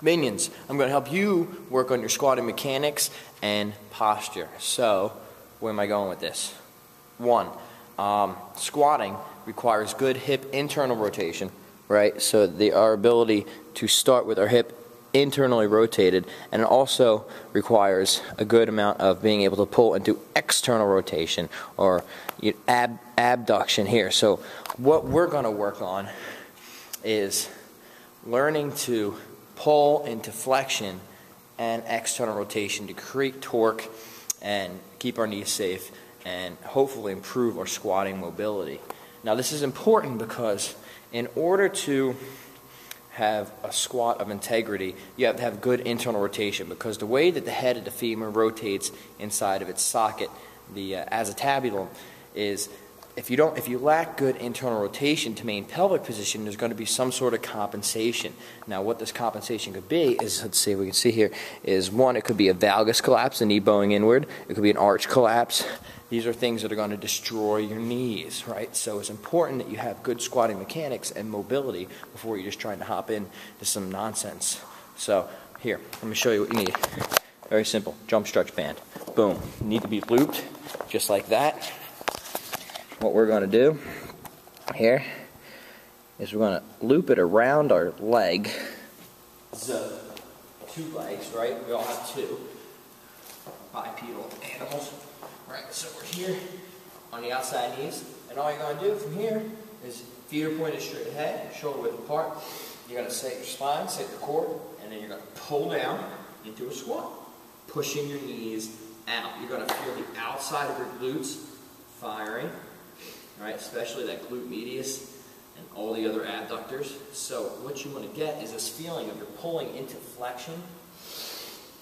Minions, I'm going to help you work on your squatting mechanics and posture. So, where am I going with this? 1, squatting requires good hip internal rotation, right? So our ability to start with our hip internally rotated, and it also requires a good amount of being able to pull into external rotation, or abduction here. So what we're going to work on is learning to pull into flexion and external rotation to create torque and keep our knees safe and hopefully improve our squatting mobility. Now this is important because in order to have a squat of integrity, you have to have good internal rotation, because the way that the head of the femur rotates inside of its socket, the acetabulum, is if you lack good internal rotation to maintain pelvic position, there's going to be some sort of compensation. Now what this compensation could be is, let's see if we can see here, is 1, it could be a valgus collapse, the knee bowing inward. It could be an arch collapse. These are things that are going to destroy your knees, right? So it's important that you have good squatting mechanics and mobility before you're just trying to hop in to some nonsense. So here, let me show you what you need. Very simple, jump stretch band. Boom, you need to be looped just like that. What we're going to do here is we're going to loop it around our leg. So 2 legs, right? We all have 2 bipedal animals. Right, so we're here on the outside knees, and all you're going to do from here is feet are pointed straight ahead, shoulder width apart. You're going to set your spine, set your core, and then you're going to pull down into a squat, pushing your knees out. You're going to feel the outside of your glutes firing, right? Especially that glute medius and all the other abductors. So what you want to get is this feeling of you're pulling into flexion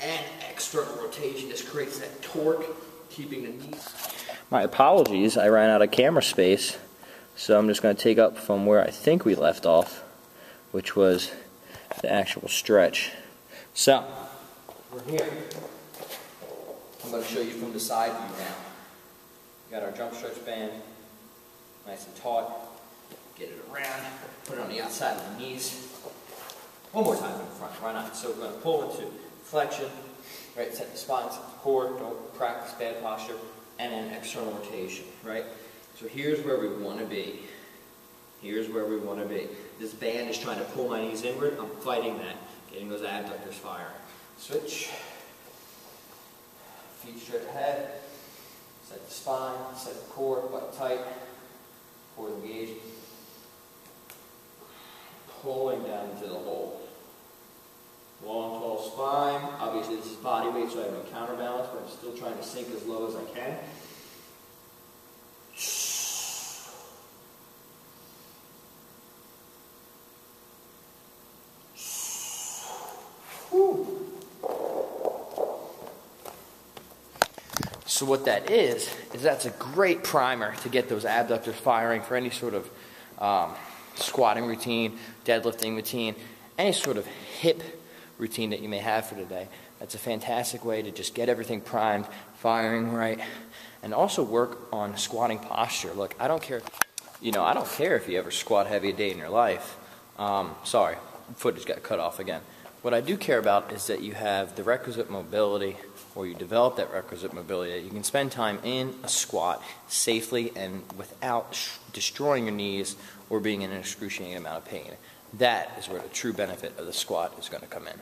and external rotation. This creates that torque, keeping the knees. My apologies, I ran out of camera space, so I'm just going to take up from where I think we left off, which was the actual stretch. So, we're here. I'm going to show you from the side view now. We got our jump stretch band, nice and taut. Get it around, put it on the outside of the knees. One more time in front, why not? So we're going to pull into flexion. Right, set the spine, set the core, don't practice bad posture, and then external rotation, right? So here's where we want to be. Here's where we want to be. This band is trying to pull my knees inward. I'm fighting that, getting those abductors firing. Switch. Feet straight ahead. Set the spine, set the core, butt tight, core engaged. Pulling down into the hole. Long, tall spine. Obviously this is body weight, so I have no counterbalance, but I'm still trying to sink as low as I can. Whew. So what that is that's a great primer to get those abductors firing for any sort of squatting routine, deadlifting routine, any sort of hip routine that you may have for today. That's a fantastic way to just get everything primed, firing right, and also work on squatting posture. Look, I don't care, I don't care if you ever squat heavy a day in your life. Sorry, footage got cut off again. What I do care about is that you have the requisite mobility, or you develop that requisite mobility, that you can spend time in a squat safely and without destroying your knees or being in an excruciating amount of pain. That is where the true benefit of the squat is going to come in.